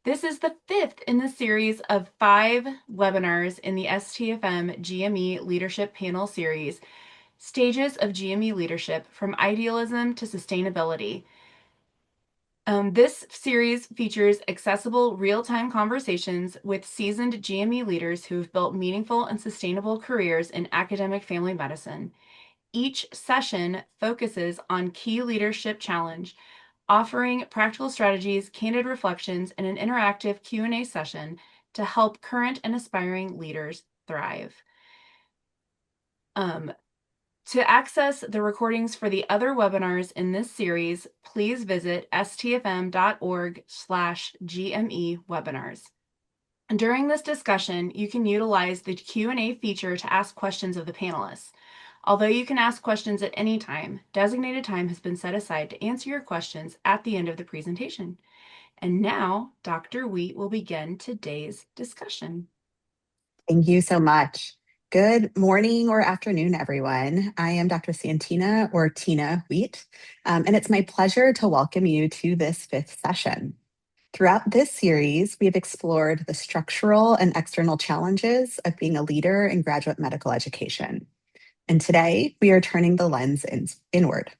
This is the fifth in the series of 5 webinars in the STFM GME Leadership Panel Series, Stages of GME Leadership from Idealism to Sustainability. This series features accessible real-time conversations with seasoned GME leaders who've built meaningful and sustainable careers in academic family medicine. Each session focuses on key leadership challenge, offering practical strategies, candid reflections, and an interactive Q&A session to help current and aspiring leaders thrive. To access the recordings for the other webinars in this series, please visit stfm.org/GME webinars. During this discussion, you can utilize the Q&A feature to ask questions of the panelists. Although you can ask questions at any time, designated time has been set aside to answer your questions at the end of the presentation. And now, Dr. Wheat will begin today's discussion. Thank you so much. Good morning or afternoon, everyone. I am Dr. Santina or Tina Wheat, and it's my pleasure to welcome you to this fifth session. Throughout this series, we have explored the structural and external challenges of being a leader in graduate medical education. And today, we are turning the lens inward.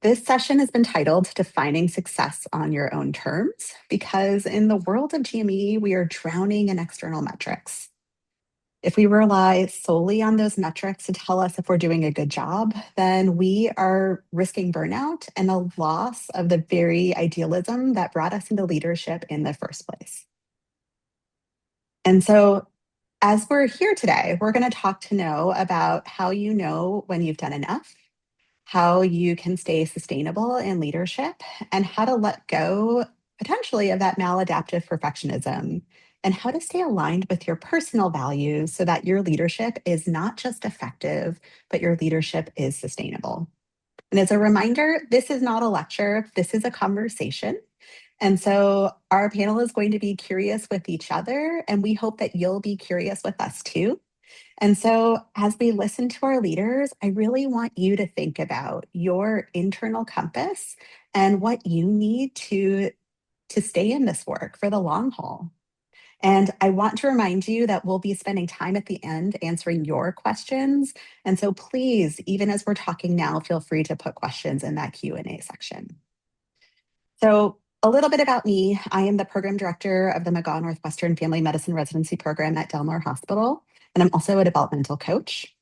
This session has been titled Defining Success on Your Own Terms, because in the world of GME, we are drowning in external metrics. If we rely solely on those metrics to tell us if we're doing a good job, then we are risking burnout and a loss of the very idealism that brought us into leadership in the first place. And so, as we're here today, we're going to know about how you know when you've done enough, how you can stay sustainable in leadership, and how to let go potentially of that maladaptive perfectionism, and how to stay aligned with your personal values so that your leadership is not just effective, but your leadership is sustainable. And as a reminder, this is not a lecture, this is a conversation. And so our panel is going to be curious with each other, and we hope that you'll be curious with us too. And so as we listen to our leaders, I really want you to think about your internal compass and what you need to stay in this work for the long haul. And I want to remind you that we'll be spending time at the end answering your questions. And so please, even as we're talking now, feel free to put questions in that Q&A section. So a little bit about me. I am the program director of the McGaw Northwestern Family Medicine Residency Program at Del Mar Hospital, and I'm also a developmental coach.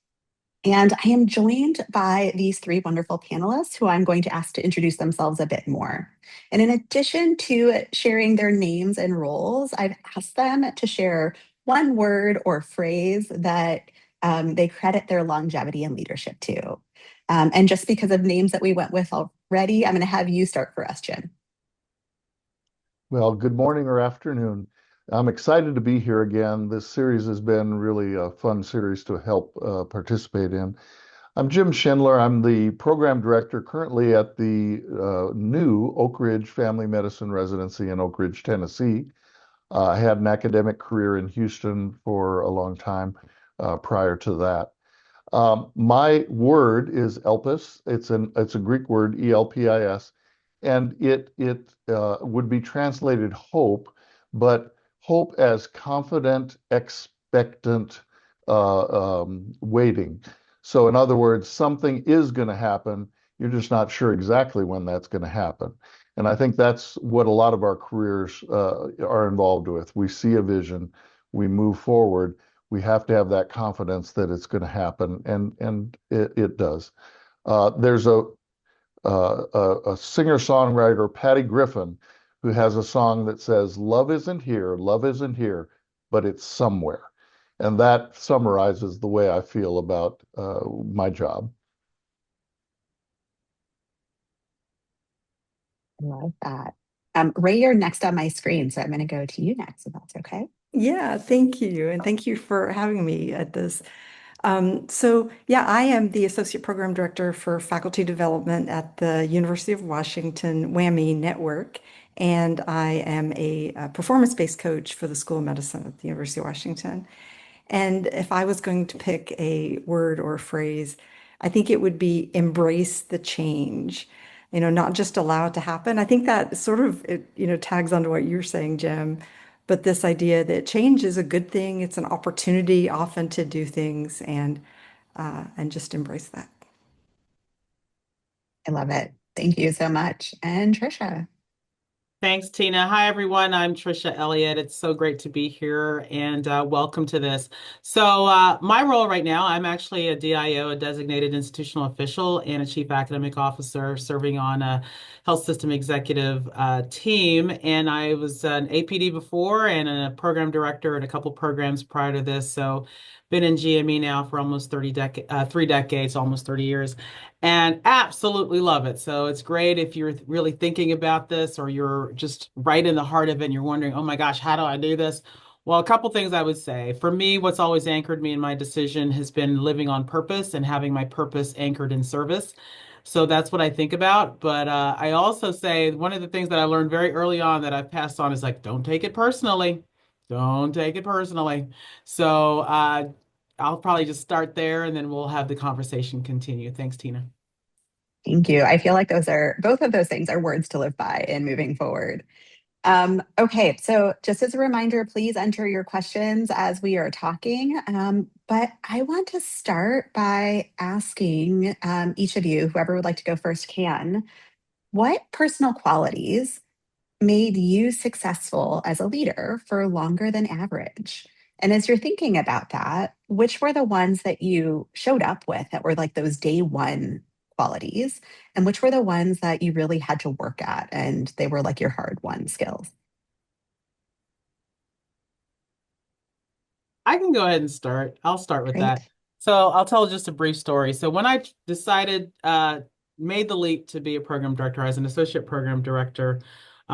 And I am joined by these 3 wonderful panelists who I'm going to ask to introduce themselves a bit more. And in addition to sharing their names and roles, I've asked them to share one word or phrase that they credit their longevity and leadership to. And just because of names that we went with already, I'm going to have you start for us, Jim. Well, good morning or afternoon. I'm excited to be here again. This series has been really a fun series to help participate in. I'm Jim Schindler. I'm the program director currently at the new Oak Ridge Family Medicine Residency in Oak Ridge, Tennessee. I had an academic career in Houston for a long time prior to that. My word is elpis. It's a Greek word, E-L-P-I-S, and it would be translated hope, but hope as confident, expectant waiting. So in other words, something is going to happen. You're just not sure exactly when that's going to happen. And I think that's what a lot of our careers are involved with. We see a vision, we move forward. We have to have that confidence that it's going to happen, and it does. There's a singer-songwriter, Patty Griffin, who has a song that says, love isn't here, but it's somewhere. And that summarizes the way I feel about my job. I love that. Ray, you're next on my screen, so I'm going to go to you next, if that's okay. Yeah, thank you. And thank you for having me at this. I am the Associate Program Director for Faculty Development at the University of Washington WWAMI Network, and I am a performance-based coach for the School of Medicine at the University of Washington. And if I was going to pick a word or phrase, I think it would be embrace the change. not just allow it to happen. I think that sort of, tags onto what you're saying, Jim, but this idea that change is a good thing, it's an opportunity often to do things and just embrace that. I love it. Thank you so much. And Trisha. Thanks, Tina. Hi, everyone. I'm Trisha Elliott. It's so great to be here and welcome to this. My role right now, I'm actually a DIO, a designated institutional official, and a chief academic officer serving on a health system executive team. And I was an APD before and a program director at a couple programs prior to this. So, been in GME now for almost 3 decades, almost 30 years, and absolutely love it. So it's great if you're really thinking about this or you're just right in the heart of it and you're wondering, oh my gosh, how do I do this? Well, a couple things I would say. For me, what's always anchored me in my decision has been living on purpose and having my purpose anchored in service. So that's what I think about. But I also say one of the things that I learned very early on that I've passed on is like, don't take it personally. Don't take it personally. I'll probably just start there and then we'll have the conversation continue. Thanks, Tina. Thank you. I feel like both of those things are words to live by in moving forward. Okay, so just as a reminder, please enter your questions as we are talking. But I want to start by asking each of you, whoever would like to go first can, what personal qualities made you successful as a leader for longer than average? And as you're thinking about that, which were the ones that you showed up with that were like those day one qualities? And which were the ones that you really had to work at and they were like your hard won skills? I can go ahead and start. I'll start with that. Great. So I'll tell just a brief story. So when I decided, made the leap to be a program director as an associate program director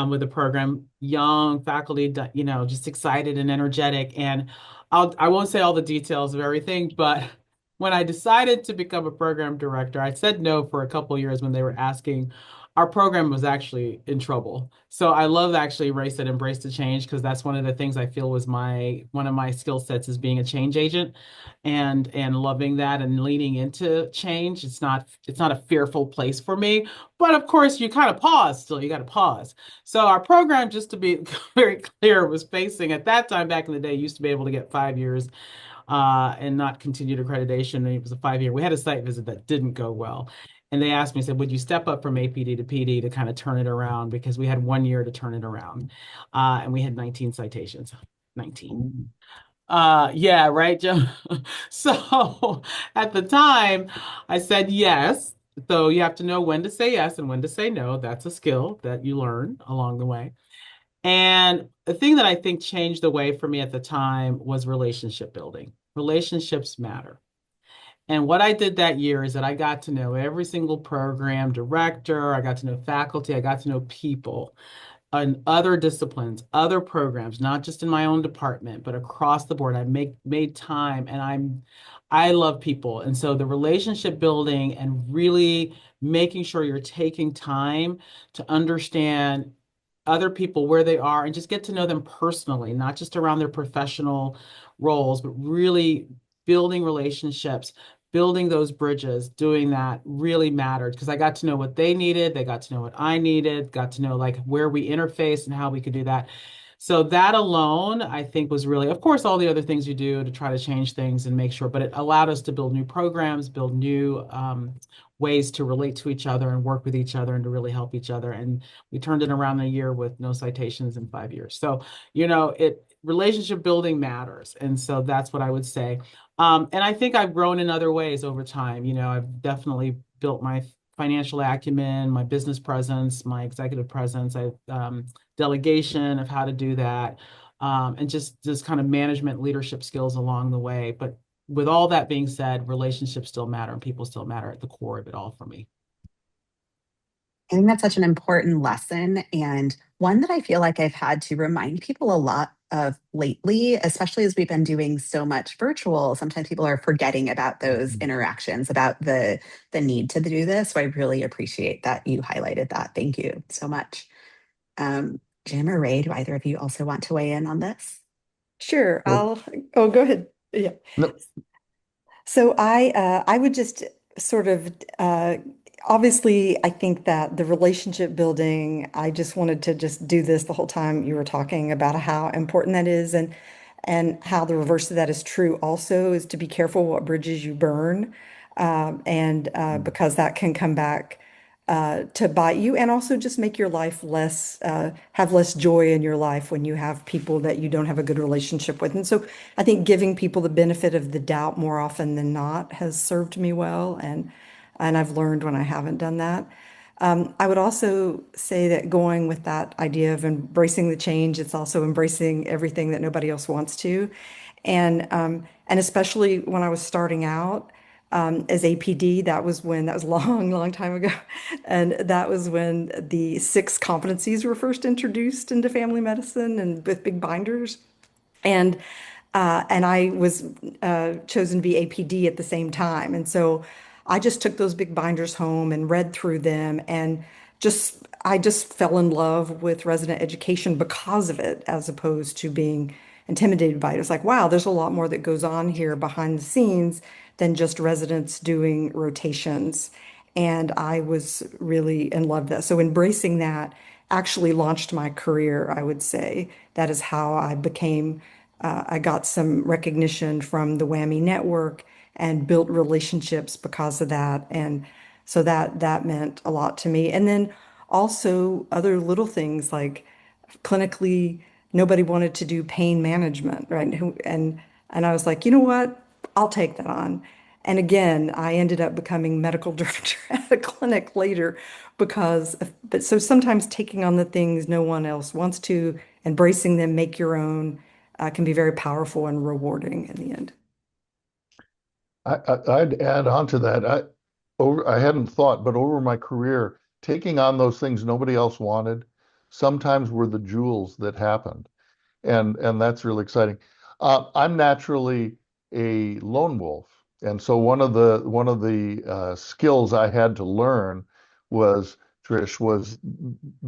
with the program, young faculty, just excited and energetic. And I won't say all the details of everything, but when I decided to become a program director, I said no for a couple of years when they were asking. Our program was actually in trouble. So I love actually Race that Embrace the Change because that's one of the things I feel was one of my skill sets is being a change agent and loving that and leaning into change. It's not a fearful place for me, but of course you kind of pause still. You got to pause. So our program, just to be very clear, was facing at that time back in the day, used to be able to get 5 years and not continued accreditation. And it was a 5 year. We had a site visit that didn't go well. And they asked me, said, would you step up from APD to PD to kind of turn it around? Because we had 1 year to turn it around. And we had 19 citations. 19. Yeah, right, Joe. So at the time, I said yes. So you have to know when to say yes and when to say no. That's a skill that you learn along the way. And the thing that I think changed the way for me at the time was relationship building. Relationships matter. And what I did that year is that I got to know every single program director, I got to know faculty, I got to know people in other disciplines, other programs, not just in my own department, but across the board. I made time and I love people. And so the relationship building and really making sure you're taking time to understand other people where they are and just get to know them personally, not just around their professional roles, but really building relationships, building those bridges, doing that really mattered because I got to know what they needed, they got to know what I needed, got to know like where we interface and how we could do that. So that alone, I think was really, of course, all the other things you do to try to change things and make sure, but it allowed us to build new programs, build new ways to relate to each other and work with each other and to really help each other. And we turned it around in a year with no citations in 5 years. So, relationship building matters. And so that's what I would say. And I think I've grown in other ways over time. I've definitely built my financial acumen, my business presence, my executive presence, delegation of how to do that, and just kind of management leadership skills along the way. But with all that being said, relationships still matter and people still matter at the core of it all for me. I think that's such an important lesson and one that I feel like I've had to remind people a lot of lately, especially as we've been doing so much virtual. Sometimes people are forgetting about those Mhm. interactions, about the need to do this. So I really appreciate that you highlighted that. Thank you so much. Jim or Ray, do either of you also want to weigh in on this? Sure, Well, oh, go ahead. Yeah. no, So I would just sort of obviously, I think that the relationship building, I just wanted to just do this the whole time you were talking about how important that is, and how the reverse of that is true also, is to be careful what bridges you burn. And because that can come back to bite you, and also just make your life less, have less joy in your life when you have people that you don't have a good relationship with. And so I think giving people the benefit of the doubt more often than not has served me well. And I've learned when I haven't done that. I would also say that going with that idea of embracing the change, it's also embracing everything that nobody else wants to. And especially when I was starting out as APD, that was a long, long time ago. And that was when the 6 competencies were first introduced into family medicine and with big binders. And and I was chosen to be APD at the same time. And so I just took those big binders home and read through them, and I just fell in love with resident education because of it, as opposed to being intimidated by it. It's like, wow, there's a lot more that goes on here behind the scenes than just residents doing rotations. And I was really in love with that. So embracing that actually launched my career, I would say. That is how I got some recognition from the WAMI network and built relationships because of that. And so that meant a lot to me. And then also other little things like clinically, nobody wanted to do pain management, right? And I was like, you know what? I'll take that on. And again, I ended up becoming medical director at a clinic later but so sometimes taking on the things no one else wants to, embracing them, make your own, can be very powerful and rewarding in the end. I'd add on to that. I hadn't thought, but over my career, taking on those things nobody else wanted sometimes were the jewels that happened. And that's really exciting. I'm naturally a lone wolf, and so one of the skills I had to learn was Trish was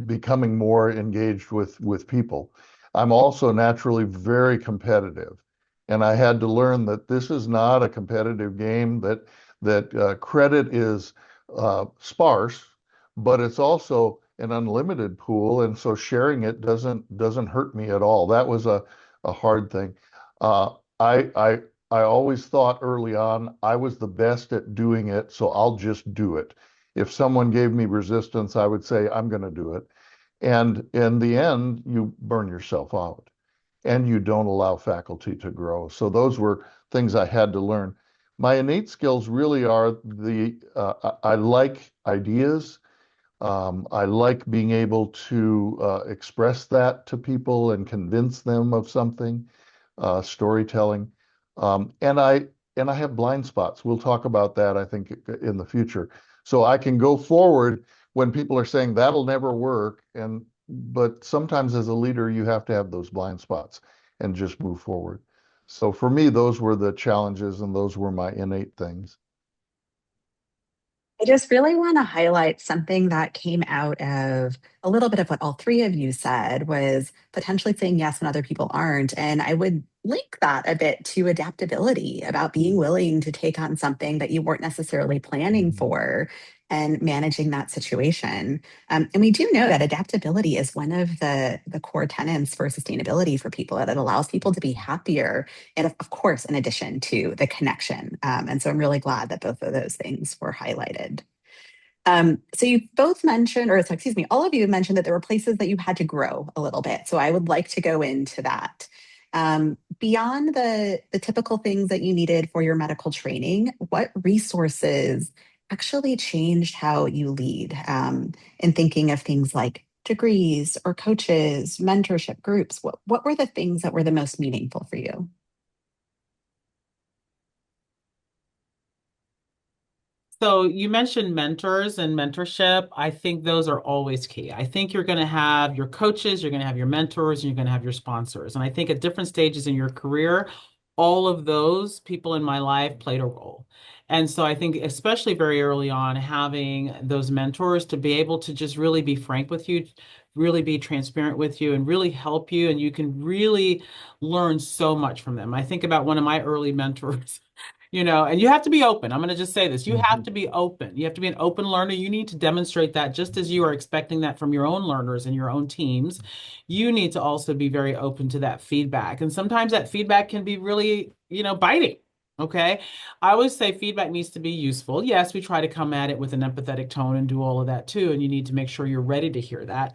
becoming more engaged with people. I'm also naturally very competitive, and I had to learn that this is not a competitive game. That credit is sparse, but it's also an unlimited pool, and so sharing it doesn't hurt me at all. That was a hard thing. Uh, I I I always thought early on I was the best at doing it, so I'll just do it. If someone gave me resistance, I would say I'm going to do it. And in the end, you burn yourself out and you don't allow faculty to grow. So those were things I had to learn. My innate skills really are I like ideas. I like being able to express that to people and convince them of something, storytelling. Um, and I and I have blind spots. We'll talk about that, I think, in the future. So I can go forward when people are saying that'll never work. But sometimes as a leader, you have to have those blind spots and just move forward. So for me, those were the challenges and those were my innate things. I just really want to highlight something that came out of a little bit of what all three of you said was potentially saying yes when other people aren't. And I would link that a bit to adaptability about being willing to take on something that you weren't necessarily planning Mhm. for and managing that situation. And we do know that adaptability is one of the core tenets for sustainability for people, that it allows people to be happier. And of course, in addition to the connection. And so I'm really glad that both of those things were highlighted. So you both mentioned, or excuse me, all of you mentioned that there were places that you had to grow a little bit. So I would like to go into that. Beyond the typical things that you needed for your medical training, what resources actually changed how you lead in thinking of things like degrees or coaches, mentorship groups? What were the things that were the most meaningful for you? So you mentioned mentors and mentorship. I think those are always key. I think you're going to have your coaches, you're going to have your mentors, and you're going to have your sponsors. And I think at different stages in your career, all of those people in my life played a role. And so I think, especially very early on, having those mentors to be able to just really be frank with you, really be transparent with you, and really help you. And you can really learn so much from them. I think about one of my early mentors. And you have to be open. I'm going to just say this. You have to be open. You have to be an open learner. You need to demonstrate that just as you are expecting that from your own learners and your own teams. You need to also be very open to that feedback. And sometimes that feedback can be really, biting. Okay. I always say feedback needs to be useful. Yes, we try to come at it with an empathetic tone and do all of that too. And you need to make sure you're ready to hear that.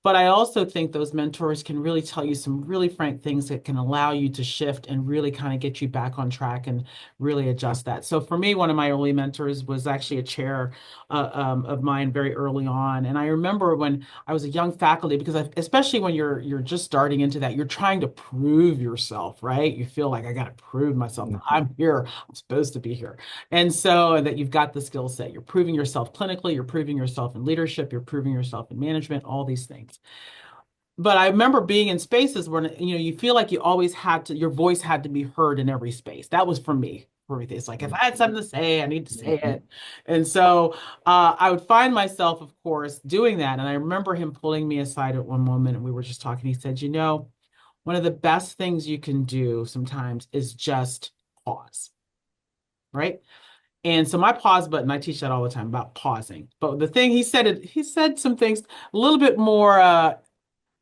But I also think those mentors can really tell you some really frank things that can allow you to shift and really kind of get you back on track and really adjust that. So for me, one of my early mentors was actually a chair of mine very early on. And I remember when I was a young faculty, because especially when you're just starting into that, you're trying to prove yourself, right? You feel like I got to prove myself. I'm here. I'm supposed to be here. And so that you've got the skill set. You're proving yourself clinically, you're proving yourself in leadership, you're proving yourself in management, all these things. But I remember being in spaces where, you feel like you always had to, your voice had to be heard in every space. That was for me. For me, it's like if I had something to say, I need to say it. And so I would find myself, of course, doing that. And I remember him pulling me aside at one moment and we were just talking. He said, one of the best things you can do sometimes is just pause, right? And so my pause button, I teach that all the time about pausing. But the thing he said some things a little bit more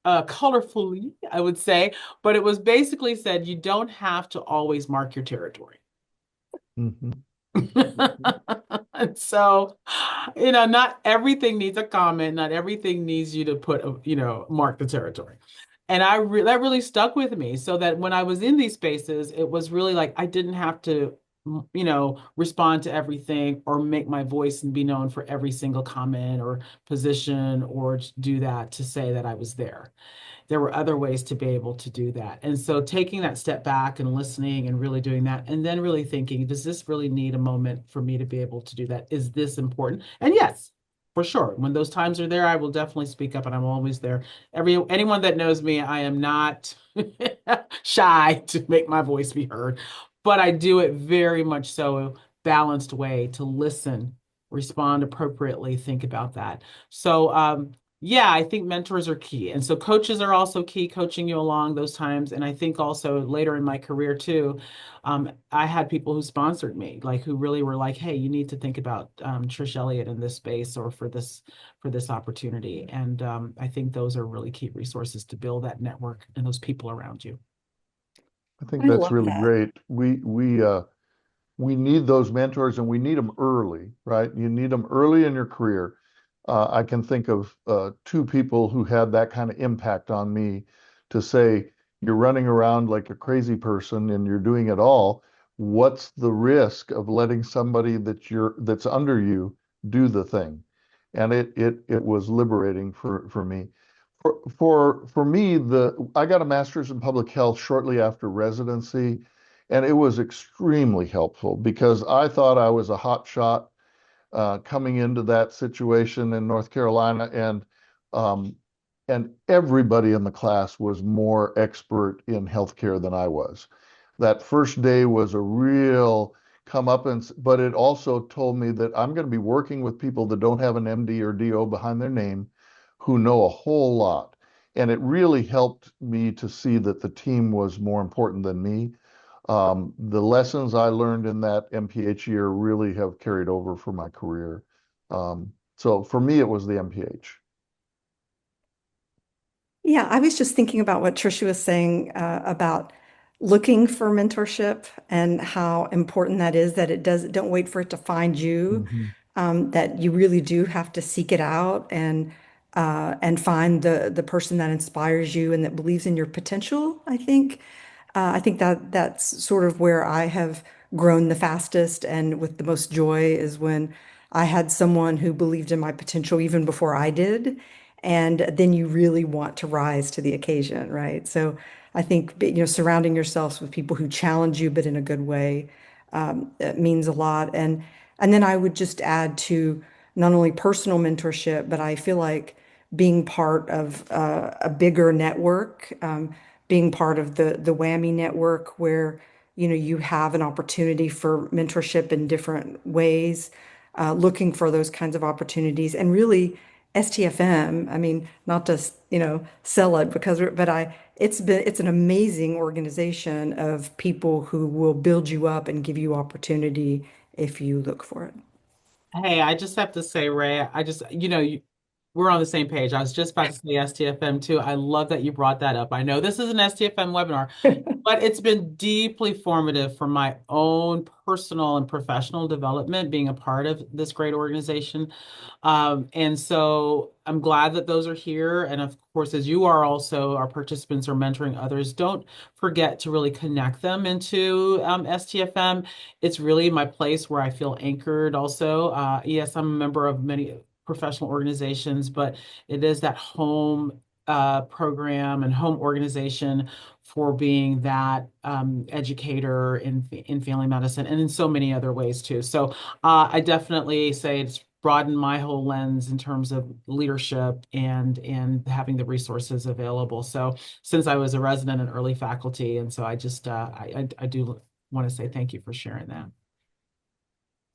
colorfully, I would say, but it was basically said you don't have to always mark your territory. Mm-hmm. And so, not everything needs a comment, not everything needs you to put, mark the territory. And that really stuck with me so that when I was in these spaces, it was really like I didn't have to, respond to everything or make my voice and be known for every single comment or position or do that to say that I was there. There were other ways to be able to do that. And so taking that step back and listening and really doing that, and then really thinking, does this really need a moment for me to be able to do that? Is this important? And yes, for sure. When those times are there, I will definitely speak up and I'm always there. Anyone that knows me, I am not shy to make my voice be heard, but I do it very much so balanced way to listen, respond appropriately, think about that. So, yeah, I think mentors are key. And so coaches are also key, coaching you along those times. And I think also later in my career too, I had people who sponsored me, like who really were like, hey, you need to think about Trish Elliott in this space or for this opportunity. And I think those are really key resources to build that network and those people around you. I think I that's love really that. great. We need those mentors and we need them early, right? You need them early in your career. I can think of two people who had that kind of impact on me to say, you're running around like a crazy person and you're doing it all. What's the risk of letting somebody that's under you do the thing? And it was liberating for me. For me, I got a master's in public health shortly after residency, and it was extremely helpful because I thought I was a hot shot coming into that situation in North Carolina, um, and everybody in the class was more expert in healthcare than I was. That first day was a real come up, but it also told me that I'm going to be working with people that don't have an MD or DO behind their name, who know a whole lot. And it really helped me to see that the team was more important than me. The lessons I learned in that MPH year really have carried over for my career. So for me, it was the MPH. Yeah, I was just thinking about what Tricia was saying about looking for mentorship and how important that is, that don't wait for it to find you, Mhm. that you really do have to seek it out and find the person that inspires you and that believes in your potential, I think. I think that that's sort of where I have grown the fastest and with the most joy is when I had someone who believed in my potential even before I did. And then you really want to rise to the occasion, right? So I think, surrounding yourselves with people who challenge you, but in a good way, it means a lot. And then I would just add to not only personal mentorship, but I feel like being part of a bigger network, being part of the Whammy network where you have an opportunity for mentorship in different ways, looking for those kinds of opportunities and really STFM, I mean, not to, sell it it's an amazing organization of people who will build you up and give you opportunity if you look for it. Hey, I just have to say, Ray, we're on the same page. I was just about to say STFM too. I love that you brought that up. I know this is an STFM webinar, but it's been deeply formative for my own personal and professional development, being a part of this great organization. And so I'm glad that those are here. And of course, as you are also, our participants are mentoring others. Don't forget to really connect them into STFM. It's really my place where I feel anchored also. Yes, I'm a member of many professional organizations, but it is that home program and home organization for being that educator in family medicine and in so many other ways too. So I definitely say it's broadened my whole lens in terms of leadership and having the resources available. So since I was a resident and early faculty, and so I just I do want to say thank you for sharing that.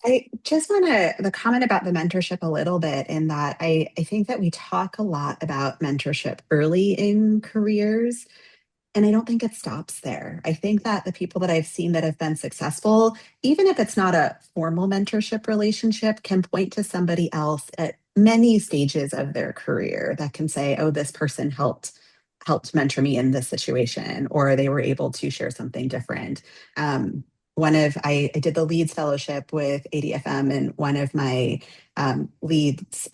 I just want to the comment about the mentorship a little bit in that I think that we talk a lot about mentorship early in careers, and I don't think it stops there. I think that the people that I've seen that have been successful, even if it's not a formal mentorship relationship, can point to somebody else at many stages of their career that can say, "Oh, this person helped mentor me in this situation," or they were able to share something different. I did the Leads Fellowship with ADFM, and one of my Leads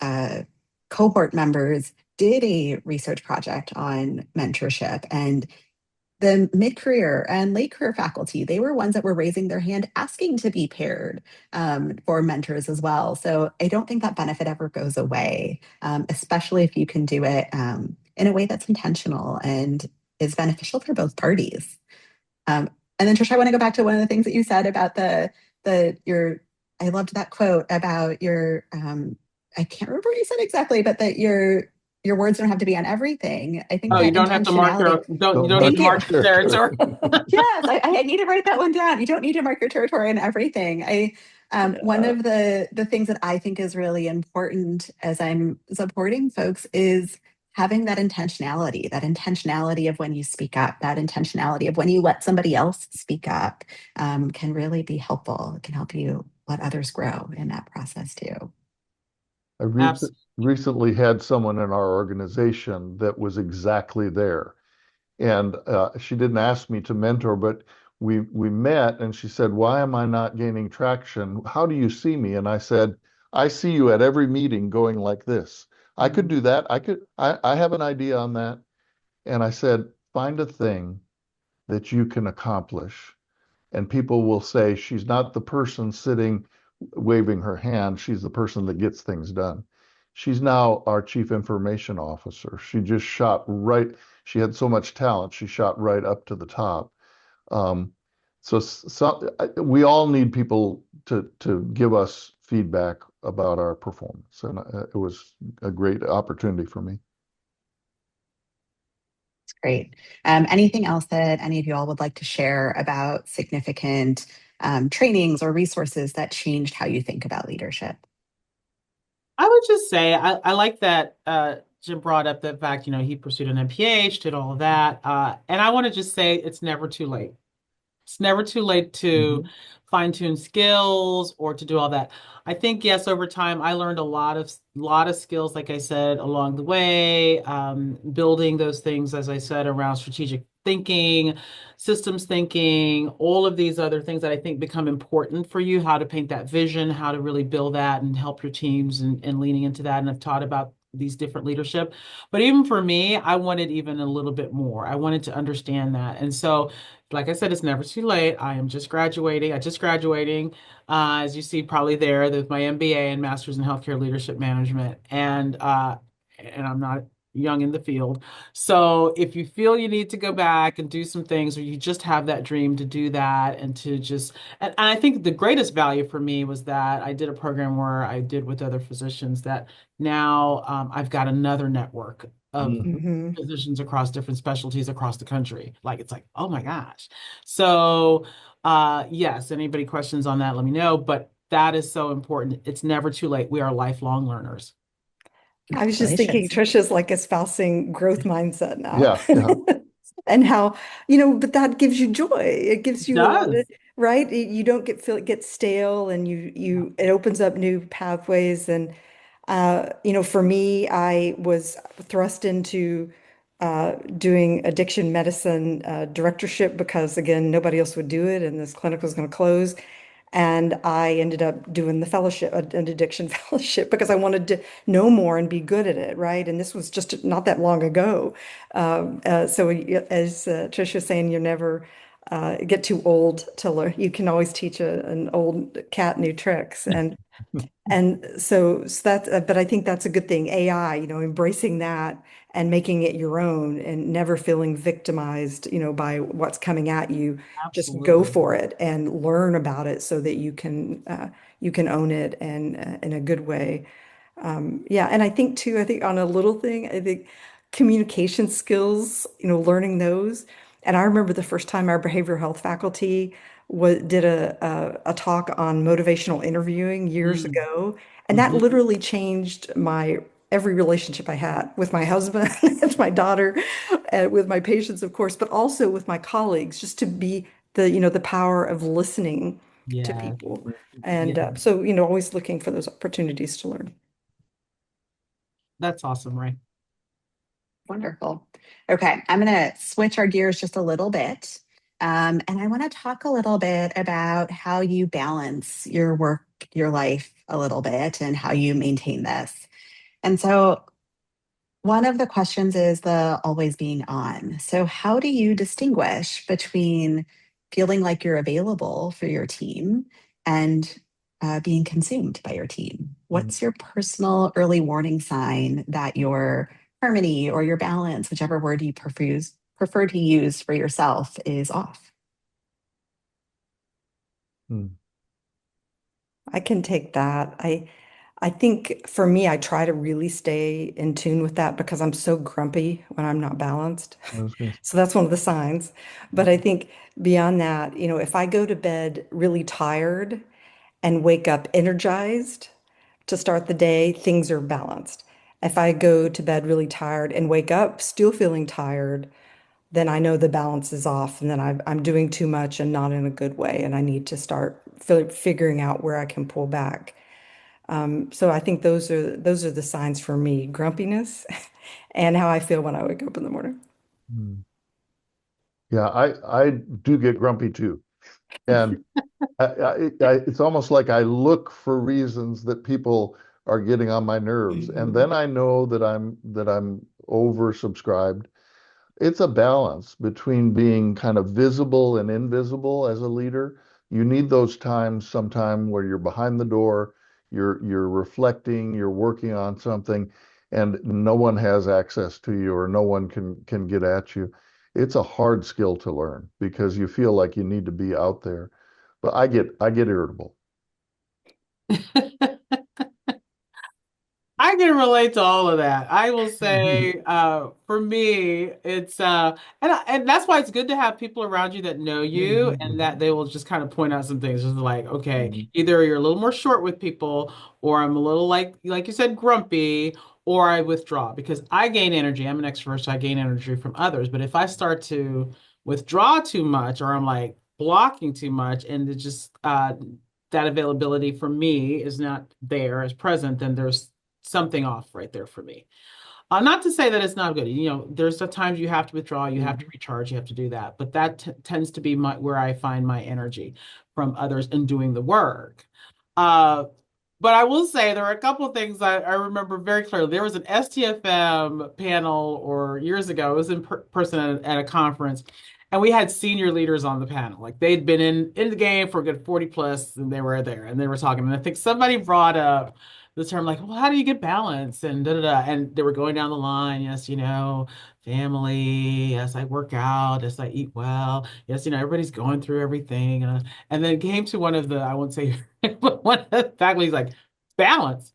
cohort members did a research project on mentorship, and the mid-career and late career faculty, they were ones that were raising their hand asking to be paired for mentors as well. So I don't think that benefit ever goes away, especially if you can do it in a way that's intentional and is beneficial for both parties. And then Trisha, I want to go back to one of the things that you said about your, I loved that quote about your, I can't remember what you said exactly, but that your words don't have to be on everything. I think Oh, you that don't have to mark intentionality. you Don't don't need mark Thank to you. mark your your territory. territory. Yes, I need to write that one down. You don't need to mark your territory in everything. One of the things that I think is really important as I'm supporting folks is having that intentionality of when you speak up, that intentionality of when you let somebody else speak up, can really be helpful. It can help you let others grow in that process too. I Absolutely. recently had someone in our organization that was exactly there. And she didn't ask me to mentor, but we met and she said, "Why am I not gaining traction? How do you see me?" And I said, "I see you at every meeting going like this. I could do that. I have an idea on that." And I said, "Find a thing that you can accomplish." And people will say, "She's not the person sitting waving her hand. She's the person that gets things done." She's now our chief information officer. She just shot right. She had so much talent. She shot right up to the top. Um, we all need people to give us feedback about our performance, and it was a great opportunity for me. Great. Anything else that any of you all would like to share about significant trainings or resources that changed how you think about leadership? I would just say I like that Jim brought up the fact, he pursued an MPH, did all of that. And I want to just say it's never too late. It's never too late to Mhm. fine-tune skills or to do all that. I think yes, over time I learned a lot of skills, like I said, along the way, building those things, as I said, around strategic thinking, systems thinking, all of these other things that I think become important for you, how to paint that vision, how to really build that and help your teams and leaning into that. And I've taught about these different leadership. But even for me, I wanted even a little bit more. I wanted to understand that. And so like I said, it's never too late. I am just graduating. I just graduating, as you see probably there, with my MBA and Master's in Healthcare Leadership Management, and I'm not young in the field. So if you feel you need to go back and do some things, or you just have that dream to do that, and to just, and I think the greatest value for me was that I did a program where I did with other physicians that now I've got another network of Mhm. Hmm. physicians across different specialties across the country. Like it's like, oh my gosh. So yes, anybody questions on that, let me know. But that is so important. It's never too late. We are lifelong learners. I was just thinking Congratulations. Trisha's like espousing growth mindset now. Yeah, yeah. And how, but that gives you joy. It gives It you a lot of, does. right? You don't feel it gets stale and it opens up new pathways. And for me, I was thrust into doing addiction medicine directorship because again, nobody else would do it and this clinic was going to close. And I ended up doing the fellowship, an addiction fellowship, because I wanted to know more and be good at it, right? And this was just not that long ago. So as Tricia was saying, you never get too old to learn. You can always teach an old cat new tricks. And so that, but I think that's a good thing. AI, embracing that and making it your own and never feeling victimized, by what's coming at you. Just go Absolutely. for it and learn about it so that you can own it and in a good way. Yeah, and I think too, I think on a little thing, I think communication skills, learning those. And I remember the first time our behavioral health faculty did a talk on motivational interviewing years Mm. ago, and that Hmm. literally changed my every relationship I had with my husband, with my daughter, and with my patients, of course, but also with my colleagues, just to be the power of listening to Yeah. people. And Yeah. so, always looking for those opportunities to learn. That's awesome, right? Wonderful. Okay, I'm going to switch our gears just a little bit. And I want to talk a little bit about how you balance your work, your life a little bit, and how you maintain this. And so, one of the questions is the always being on. So, how do you distinguish between feeling like you're available for your team and being consumed by your team? Mm, What's your personal early warning sign that your harmony or your balance, whichever word you prefer to use for yourself, is off? mm, I can take that. I think for me, I try to really stay in tune with that because I'm so grumpy when I'm not balanced. I was gonna So that's one of the signs. But I think beyond that, if I go to bed really tired and wake up energized to start the day, things are balanced. If I go to bed really tired and wake up still feeling tired, then I know the balance is off and then I'm doing too much and not in a good way. And I need to start figuring out where I can pull back. So I think those are the signs for me, grumpiness and how I feel when I wake up in the morning. mm. Yeah, I do get grumpy too. And it's almost like I look for reasons that people are getting on my nerves, and Mhm. then I know that I'm oversubscribed. It's a balance between being kind of visible and invisible as a leader. You need those times sometime where you're behind the door, you're reflecting, you're working on something, and no one has access to you or no one can get at you. It's a hard skill to learn because you feel like you need to be out there. But I get irritable. I can relate to all of that. I will say, for me, it's and that's why it's good to have people around you that know you and Mhm. that they will just kind of point out some things. Just like, okay, Mhm. either you're a little more short with people, or I'm a little like you said, grumpy, or I withdraw because I gain energy. I'm an extrovert, so I gain energy from others. But if I start to withdraw too much, or I'm like blocking too much, and it just that availability for me is not there as present, then there's something off right there for me. Not to say that it's not good. There's the times you have to withdraw, you have to recharge, you have to do that. But that tends to be where I find my energy from others in doing the work. Uh, but I will say there are a couple of things I remember very clearly. There was an STFM panel or years ago. It was in person at a conference, and we had senior leaders on the panel. Like they'd been in the game for a good 40 plus, and they were there and they were talking. And I think somebody brought up the term like, well, how do you get balance? And da da da. And they were going down the line. Yes, family. Yes, I work out. Yes, I eat well. Yes, everybody's going through everything. And then it came to one of the, I won't say, but one of the faculty's like, balance.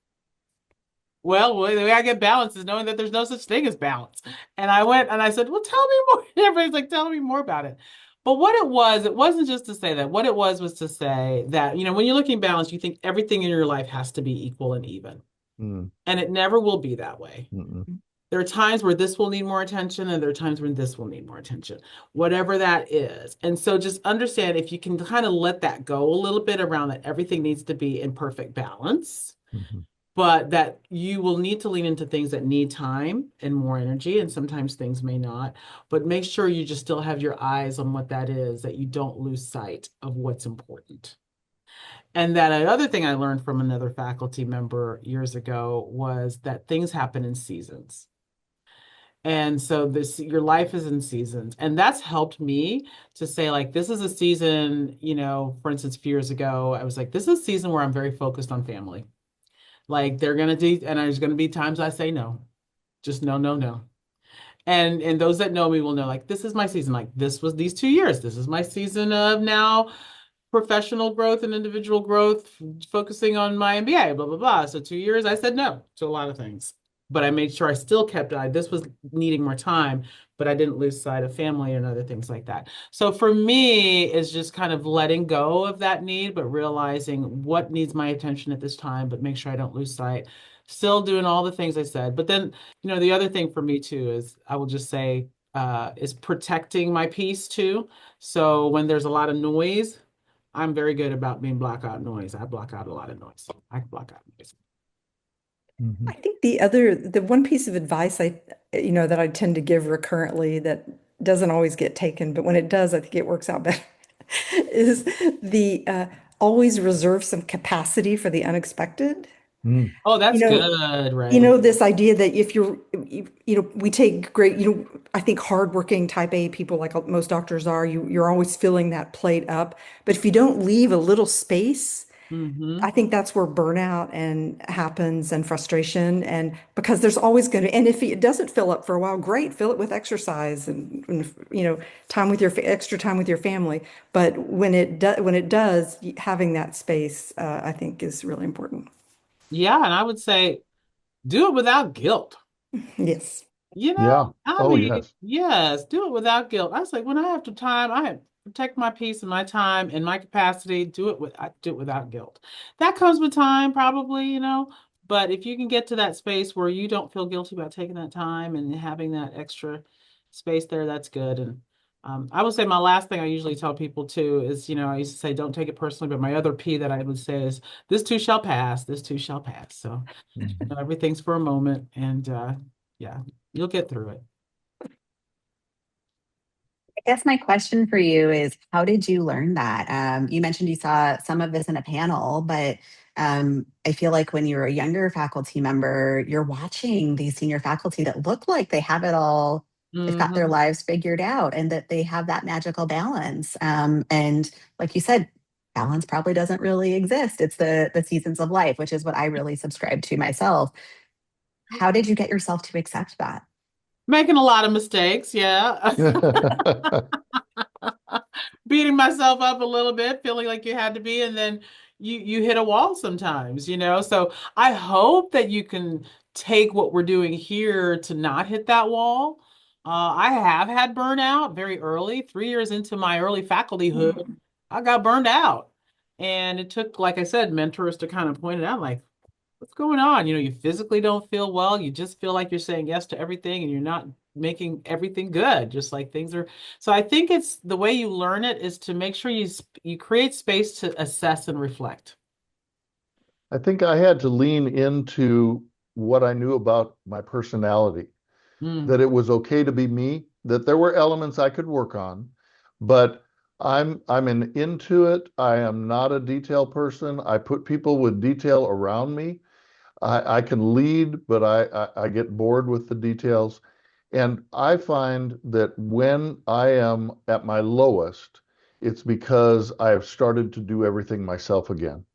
Well, the way I get balance is knowing that there's no such thing as balance. And I went and I said, well, tell me more. Everybody's like, tell me more about it. But what it wasn't just to say that. What it was to say that, when you're looking balance, you think everything in your life has to be equal and even. Mm. And it never will be that way. Mm-mm. There are times where this will need more attention, and there are times when this will need more attention, whatever that is. And so just understand, if you can kind of let that go a little bit around that everything needs to be in perfect balance, Mhm. but that you will need to lean into things that need time and more energy, and sometimes things may not. But make sure you just still have your eyes on what that is, that you don't lose sight of what's important. And that another thing I learned from another faculty member years ago was that things happen in seasons. And so your life is in seasons. And that's helped me to say, like, this is a season, for instance, a few years ago, I was like, this is a season where I'm very focused on family. Like, they're gonna do, and there's gonna be times I say no. Just no, no, no. And those that know me will know, like, this is my season. Like, this was these 2 years. This is my season of now professional growth and individual growth, focusing on my MBA, blah, blah, blah. So 2 years, I said no to a lot of things. But I made sure I still kept this was needing more time, but I didn't lose sight of family and other things like that. So for me, it's just kind of letting go of that need, but realizing what needs my attention at this time, but make sure I don't lose sight. Still doing all the things I said. But then, the other thing for me too is, I will just say, is protecting my peace too. So when there's a lot of noise, I'm very good about being blackout noise. I block out a lot of noise. I can block out noise. Mhm. I think the one piece of advice that I tend to give recurrently that doesn't always get taken, but when it does, I think it works out better, is the always reserve some capacity for the unexpected. Mm. Oh, You that's know, good, Ray. this idea that if we take great, I think hardworking type A people, like most doctors are, you're always filling that plate up. But if you don't leave a little space, Mm-hmm. I think that's where burnout and happens, and frustration. And because there's always going to, and if it doesn't fill up for a while, great, fill it with exercise and time with extra time with your family. But when it does, having that space, I think is really important. Yeah, and I would say do it without guilt. Yes. Yeah. I Oh, mean, yes. yes, do it without guilt. I was like, when I have the time, I protect my peace and my time and my capacity. I do it without guilt. That comes with time, probably, but if you can get to that space where you don't feel guilty about taking that time and having that extra space there, that's good. And I would say my last thing I usually tell people too is, I used to say, don't take it personally, but my other P that I would say is, this too shall pass. This too shall pass. So Mhm. everything's for a moment, and yeah, you'll get through it. I guess my question for you is, how did you learn that? You mentioned you saw some of this in a panel, but I feel like when you're a younger faculty member, you're watching these senior faculty that look like they have it all, they've got their Hmm. lives figured out, and that they have that magical balance. And like you said, balance probably doesn't really exist. It's the seasons of life, which is what I really subscribe to myself. How did you get yourself to accept that? Making a lot of mistakes, yeah. Beating myself up a little bit, feeling like you had to be, and then you hit a wall sometimes. So I hope that you can take what we're doing here to not hit that wall. I have had burnout very early, 3 years into my early facultyhood. I got burned out. And it took, like I said, mentors to kind of point it out, like, what's going on? You physically don't feel well. You just feel like you're saying yes to everything and you're not making everything good, just like things are. So I think it's the way you learn it is to make sure you create space to assess and reflect. I think I had to lean into what I knew about my personality, Mm, that it was okay to be me, that there were elements I could work on, but I'm into it. I am not a detail person. I put people with detail around me. I can lead, but I get bored with the details. And I find that when I am at my lowest, it's because I have started to do everything myself again.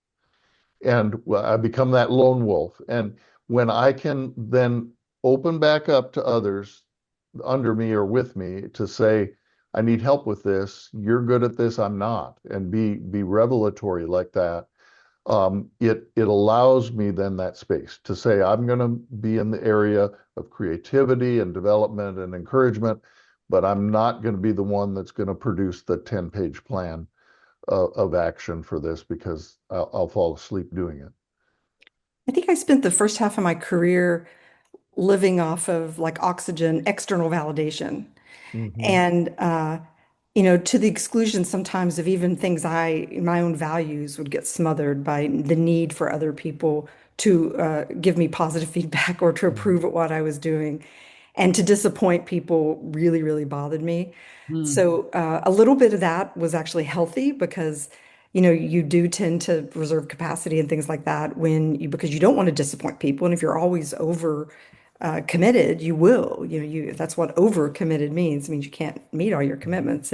And well, I become that lone wolf. And when I can then open back up to others under me or with me to say, I need help with this, you're good at this, I'm not, and be revelatory like that, it allows me then that space to say I'm going to be in the area of creativity and development and encouragement, but I'm not going to be the one that's going to produce the 10-page plan of action for this because I'll fall asleep doing it. I think I spent the first half of my career living off of like oxygen, external validation. Hmm. And, to the exclusion sometimes of even things my own values would get smothered by the need for other people to give me positive feedback or to approve at what I was doing. And to disappoint people really, really bothered me. Mm, So a little bit of that was actually healthy because, you do tend to reserve capacity and things like that because you don't want to disappoint people. And if you're always over committed, you will, that's what over committed means. It means you can't meet all your commitments.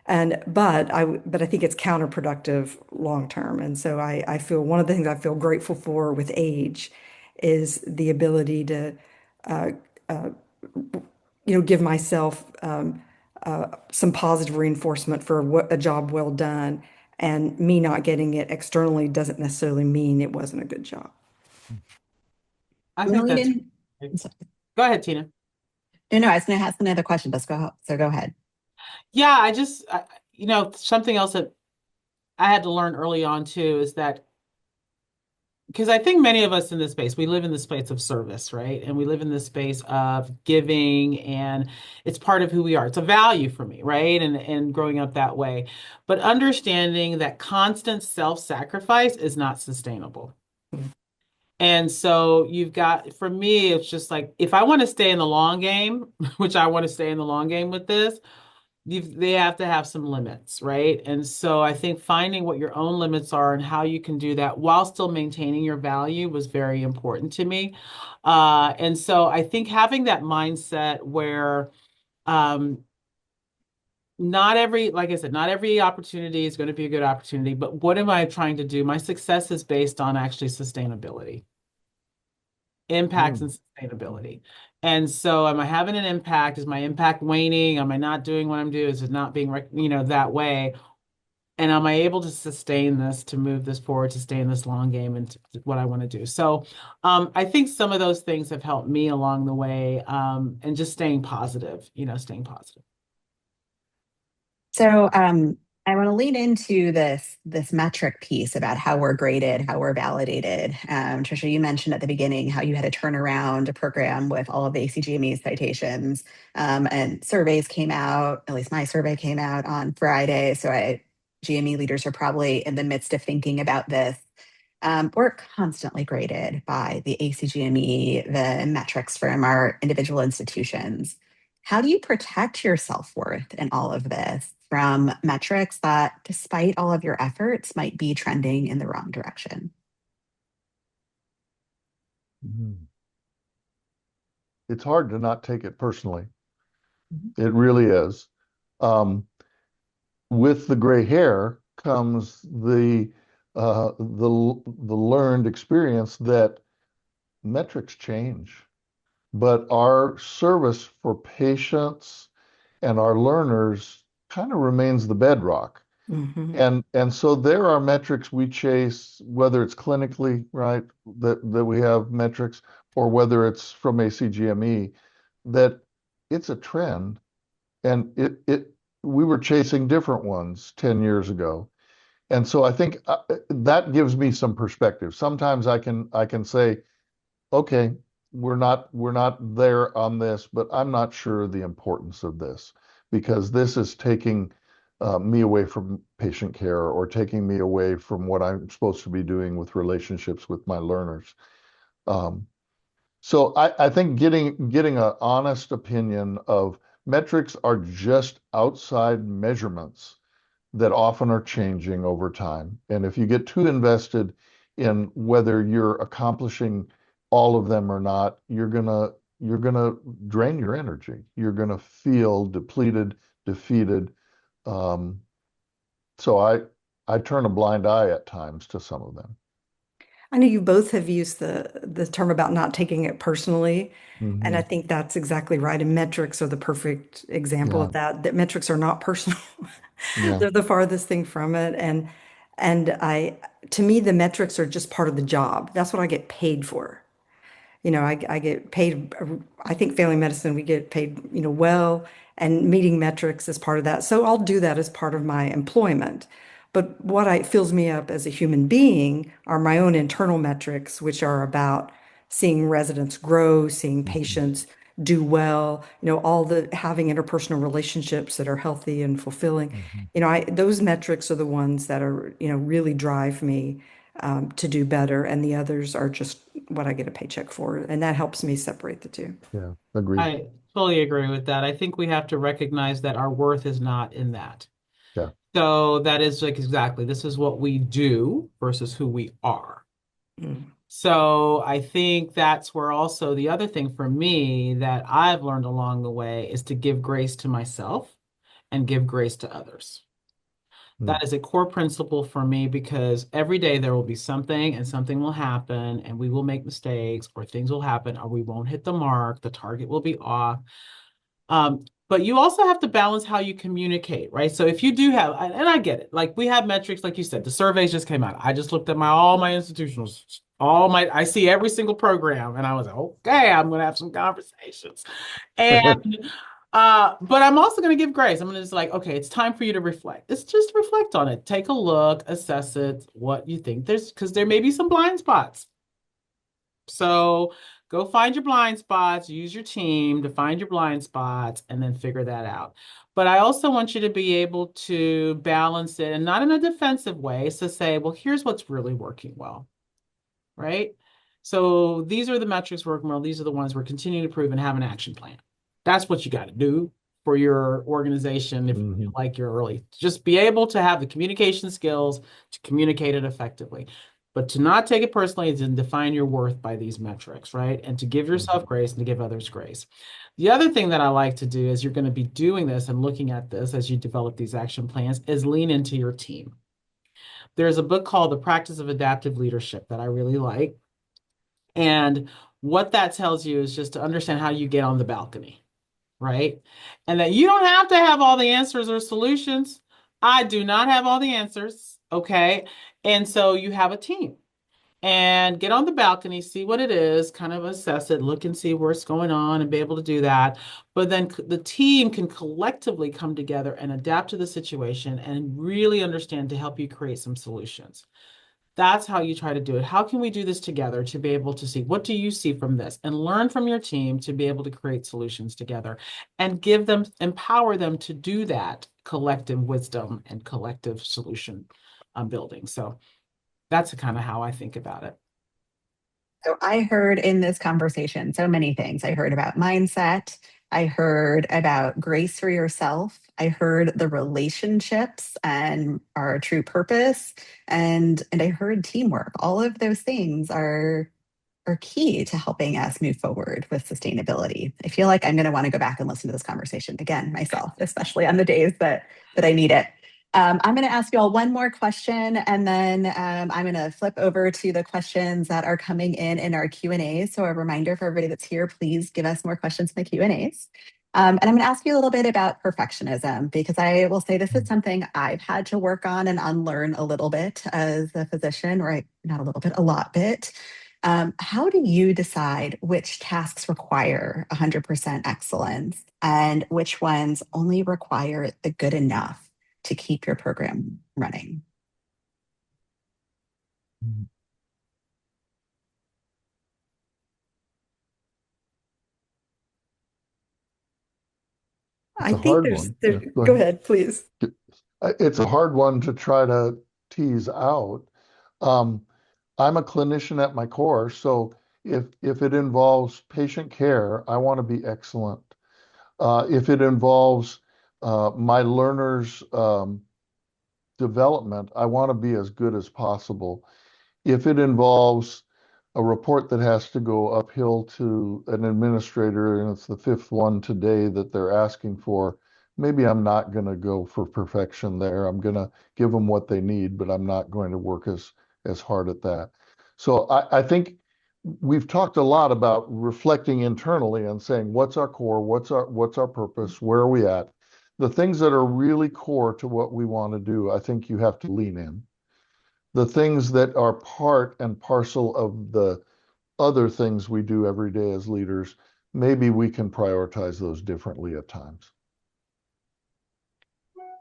But I think it's counterproductive long term. And so I feel one of the things I feel grateful for with age is the ability to, uh, uh, give myself some positive reinforcement for a job well done. And me not getting it externally doesn't necessarily mean it wasn't a good job. I I'm gonna think lead that's in. right. Go ahead, Tina. No, I was going to ask another question, but go ahead. Yeah, something else that I had to learn early on too is that because I think many of us in this space, we live in the space of service, right? And we live in this space of giving, and it's part of who we are. It's a value for me, right? And growing up that way. But understanding that constant self-sacrifice is not sustainable. And so for me, it's just like if I want to stay in the long game, which I want to stay in the long game with this, they have to have some limits, right? And so I think finding what your own limits are and how you can do that while still maintaining your value was very important to me. And so I think having that mindset where um, like I said, not every opportunity is going to be a good opportunity, but what am I trying to do? My success is based on actually sustainability, impacts and Mm. sustainability. And so am I having an impact? Is my impact waning? Am I not doing what I'm doing? Is it not being, that way? And am I able to sustain this, to move this forward, to stay in this long game and what I want to do? So I think some of those things have helped me along the way, and just staying positive, staying positive. So I want to lean into this metric piece about how we're graded, how we're validated. Trisha, you mentioned at the beginning how you had to turn around a program with all of the ACGME citations, and surveys came out. At least my survey came out on Friday. GME leaders are probably in the midst of thinking about this. We're constantly graded by the ACGME, the metrics from our individual institutions. How do you protect your self worth in all of this from metrics that, despite all of your efforts, might be trending in the wrong direction? Mhm. It's hard to not take it personally. Mhm. It really is. Um, with the gray hair comes the learned experience that metrics change, but our service for patients and our learners kind of remains the bedrock. Hmm. And so there are metrics we chase, whether it's clinically, right, that we have metrics, or whether it's from ACGME, that it's a trend. And we were chasing different ones 10 years ago. And so I think that gives me some perspective. Sometimes I can say, okay, we're not there on this, but I'm not sure the importance of this because this is taking me away from patient care or taking me away from what I'm supposed to be doing with relationships with my learners. Um, so I think getting an honest opinion of metrics are just outside measurements that often are changing over time. And if you get too invested in whether you're accomplishing all of them or not, you're gonna drain your energy. You're gonna feel depleted, defeated. Um, so I turn a blind eye at times to some of them. I know you both have used the term about not taking it personally, and I Hmm. think that's exactly right. And metrics are the perfect example Yeah, of that. That metrics are not personal; yeah. they're the farthest thing from it. And to me, the metrics are just part of the job. That's what I get paid for. I get paid. I think family medicine, we get paid, well, and meeting metrics is part of that. So I'll do that as part of my employment. But what fills me up as a human being are my own internal metrics, which are about seeing residents grow, seeing patients do well, all the having interpersonal relationships that are healthy and fulfilling. Mhm. Those metrics are the ones that are, really drive me to do better, and the others are just what I get a paycheck for, and that helps me separate the two. Yeah, agreed. I fully agree with that. I think we have to recognize that our worth is not in that. Yeah. So that is like exactly, this is what we do versus who we are. Mm. So I think that's where also the other thing for me that I've learned along the way is to give grace to myself and give grace to others. Mm. That is a core principle for me because every day there will be something and something will happen and we will make mistakes or things will happen or we won't hit the mark, the target will be off. But you also have to balance how you communicate, right? So if you do have, and I get it, like we have metrics, like you said, the surveys just came out. I just looked at all my institutionals, I see every single program, and I was like, okay, I'm gonna have some conversations. And but I'm also gonna give grace. I'm gonna just like, okay, it's time for you to reflect. It's just reflect on it, take a look, assess it, what you think. Because there may be some blind spots. So go find your blind spots, use your team to find your blind spots, and then figure that out. But I also want you to be able to balance it and not in a defensive way. So say, well, here's what's really working well, right? So these are the metrics working well. These are the ones we're continuing to prove and have an action plan. That's what you got to do for your organization if you feel like you're early. Just be able to have the communication skills to communicate it effectively. But to not take it personally is to define your worth by these metrics, right? And to give yourself grace and to give others grace. The other thing that I like to do is you're going to be doing this and looking at this as you develop these action plans is lean into your team. There's a book called The Practice of Adaptive Leadership that I really like. And what that tells you is just to understand how you get on the balcony, right? And that you don't have to have all the answers or solutions. I do not have all the answers, okay? And so you have a team and get on the balcony, see what it is, kind of assess it, look and see what's going on and be able to do that. But then the team can collectively come together and adapt to the situation and really understand to help you create some solutions. That's how you try to do it. How can we do this together to be able to see what do you see from this and learn from your team to be able to create solutions together and empower them to do that collective wisdom and collective solution building. So that's kind of how I think about it. So I heard in this conversation so many things. I heard about mindset. I heard about grace for yourself. I heard the relationships and our true purpose. And I heard teamwork. All of those things are key to helping us move forward with sustainability. I feel like I'm going to want to go back and listen to this conversation again myself, especially on the days that I need it. I'm going to ask you all one more question, and then I'm going to flip over to the questions that are coming in our Q&A. So a reminder for everybody that's here, please give us more questions in the Q&As. And I'm going to ask you a little bit about perfectionism, because I will say this is something I've had to work on and unlearn a little bit as a physician, right? Not a little bit, a lot bit. How do you decide which tasks require 100% excellence and which ones only require the good enough to keep your program running? It's I a think hard one. Yeah, go go ahead. ahead, please. It's a hard one to try to tease out. Um, I'm a clinician at my core, so if it involves patient care, I want to be excellent. If it involves my learners' development, I want to be as good as possible. If it involves a report that has to go uphill to an administrator and it's the fifth one today that they're asking for, maybe I'm not going to go for perfection there. I'm going to give them what they need, but I'm not going to work as hard at that. So I think we've talked a lot about reflecting internally and saying, what's our core? What's our purpose? Where are we at? The things that are really core to what we want to do, I think you have to lean in. The things that are part and parcel of the other things we do every day as leaders, maybe we can prioritize those differently at times.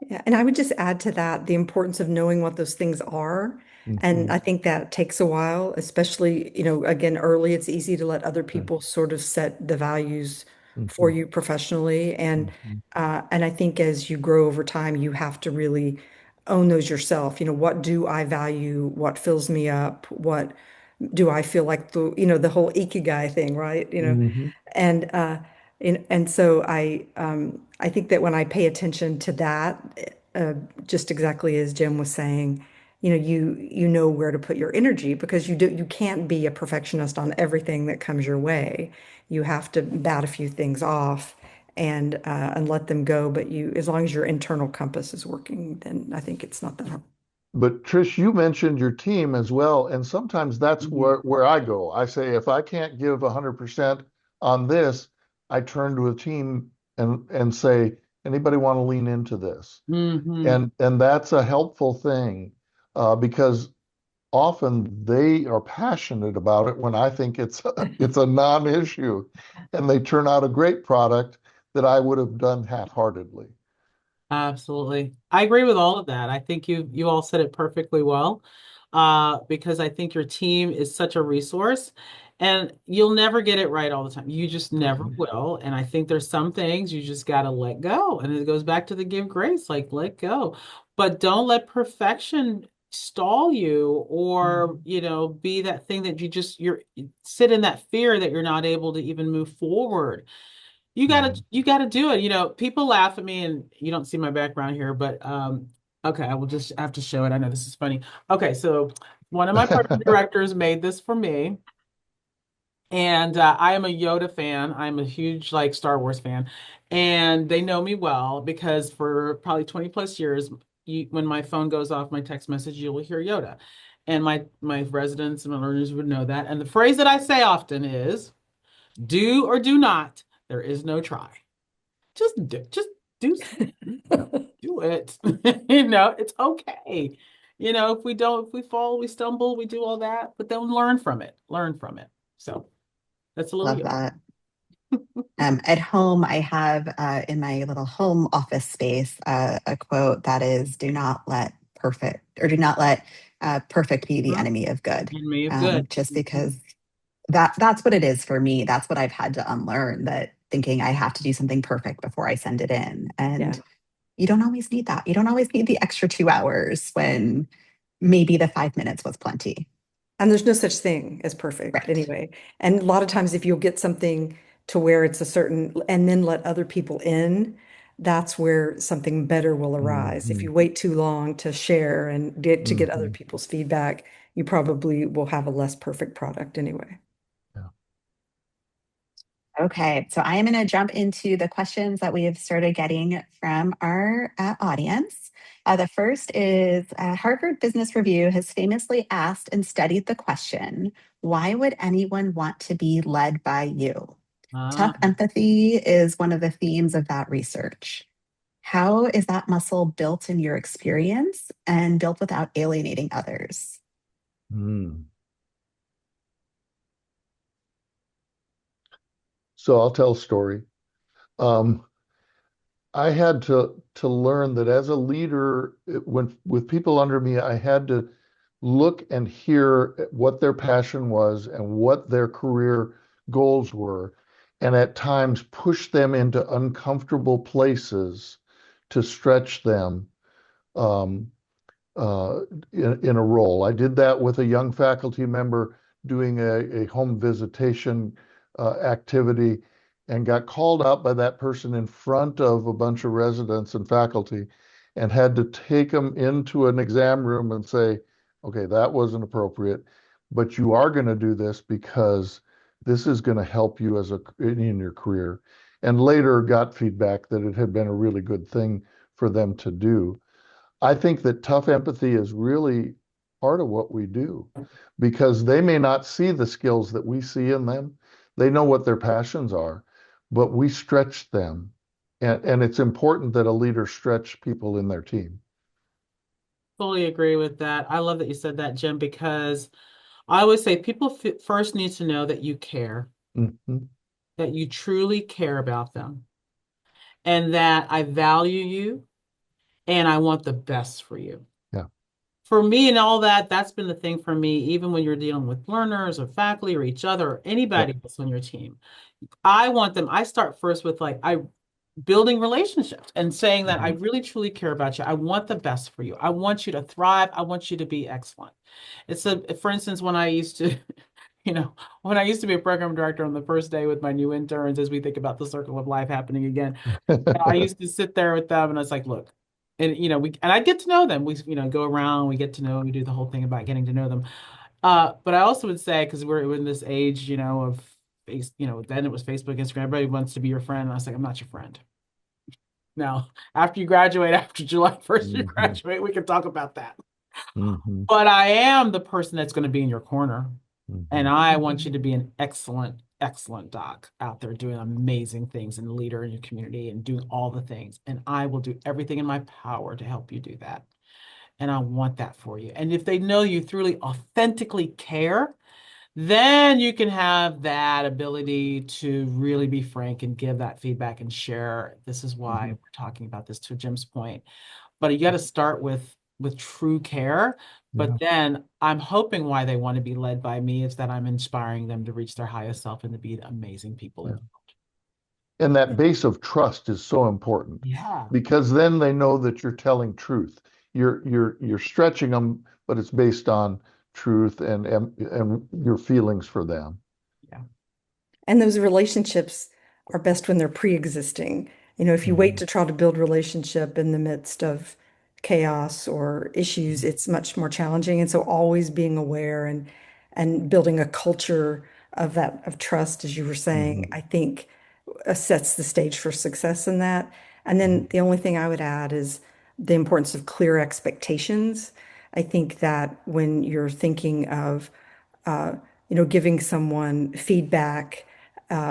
Yeah, and I would just add to that the importance of knowing what those things are. And Hmm. I think that takes a while, especially, again, early, it's easy to let other Right. people sort of set the values for Hmm. you professionally. Hmm. And I think as you grow over time, you have to really own those yourself. What do I value? What fills me up? What do I feel like the whole ikigai thing, right? Hmm. And so I think that when I pay attention to that, just exactly as Jim was saying, you know where to put your energy because you can't be a perfectionist on everything that comes your way. You have to bat a few things off and let them go. But as long as your internal compass is working, then I think it's not that hard. But Trish, you mentioned your team as well, and sometimes that's Mhm. where I go. I say if I can't give 100% on this, I turn to a team and say, anybody want to lean into this? Hmm. And that's a helpful thing because often they are passionate about it when I think it's a non-issue, and they turn out a great product that I would have done half-heartedly. Absolutely. I agree with all of that. I think you all said it perfectly well. Because I think your team is such a resource and you'll never get it right all the time. You just never Mhm. will. And I think there's some things you just got to let go. And it goes back to the give grace, like let go. But don't let perfection stall you or, Mhm. be that thing that you're sit in that fear that you're not able to even move forward. Mhm. You gotta do it. People laugh at me and you don't see my background here, but okay, I will just have to show it. I know this is funny. Okay, so one of my program directors made this for me, and I am a Yoda fan. I'm a huge like Star Wars fan, and they know me well because for probably 20 plus years, when my phone goes off, my text message, you will hear Yoda. And my residents and my learners would know that. And the phrase that I say often is, do or do not. There is no try. Just do do it. It's okay. If we fall, we stumble, we do all that, but then learn from it. Learn from it. So that's a little Love yoga. that. At home, I have in my little home office space a quote that is, do not let perfect be the Huh? enemy of good." And me of good. Just Mhm. because that's what it is for me. That's what I've had to unlearn, that thinking I have to do something perfect before I send it in. Yeah. And you don't always need that. You don't always need the extra 2 hours when maybe the 5 minutes was plenty. And there's no such thing as perfect Right. anyway. And a lot of times, if you'll get something to where it's a certain, and then let other people in, that's where something better will arise. If Mhm. you wait too long to share and get other Mhm. people's feedback, you probably will have a less perfect product anyway. Yeah. Okay, so I am going to jump into the questions that we have started getting from our audience. The first is Harvard Business Review has famously asked and studied the question, why would anyone want to be led by you? Ah, Tough empathy is one of the themes of that research. How is that muscle built in your experience and built without alienating others? Mm. So I'll tell a story. Um, I had to learn that as a leader, when with people under me, I had to look and hear what their passion was and what their career goals were, and at times push them into uncomfortable places to stretch them. Um, uh, in a role. I did that with a young faculty member doing a home visitation activity and got called out by that person in front of a bunch of residents and faculty and had to take them into an exam room and say, okay, that wasn't appropriate, but you are going to do this because this is going to help you in your career. And later got feedback that it had been a really good thing for them to do. I think that tough empathy is really part of what we do because they may not see the skills that we see in them. They know what their passions are, but we stretch them. And it's important that a leader stretch people in their team. fully agree with that. I love that you said that, Jim, because I always say people first need to know that you care, Mhm. that you truly care about them, and that I value you and I want the best for you. Yeah. For me and all that, that's been the thing for me, even when you're dealing with learners or faculty or each other or Yeah. anybody else on your team. I start first with building relationships and saying that I really truly care about you. I want the best for you. I want you to thrive. I want you to be excellent. For instance, when I used to, when I used to be a program director on the first day with my new interns, as we think about the circle of life happening again, I used to sit there with them and I was like, look, and I get to know them. We, go around, we get to know, we do the whole thing about getting to know them. But I also would say, because we're in this age, of then it was Facebook, Instagram, everybody wants to be your friend. And I was like, I'm not your friend. Now, after you graduate, after July 1st, you graduate, we can talk about that. But I am the person that's going to be in your corner. And I want you to be an excellent, excellent doc out there doing amazing things and leader in your community and doing all the things. And I will do everything in my power to help you do that. And I want that for you. And if they know you truly, authentically care, then you can have that ability to really be frank and give that feedback and share. This is why we're talking about this, to Jim's point. But you got to start with true care. But then I'm hoping why they want to be led by me is that I'm inspiring them to reach their highest self and to be amazing people. Yeah. And that base of trust is so important. Yeah. Because then they know that you're telling truth. You're stretching them, but it's based on truth and your feelings for them. Yeah. And those relationships are best when they're pre-existing. If you wait to try to build relationship in the midst of chaos or issues, it's much more challenging. And so always being aware and building a culture of trust, as you were saying, I think sets the stage for success in that. And then the only thing I would add is the importance of clear expectations. I think that when you're thinking of giving someone feedback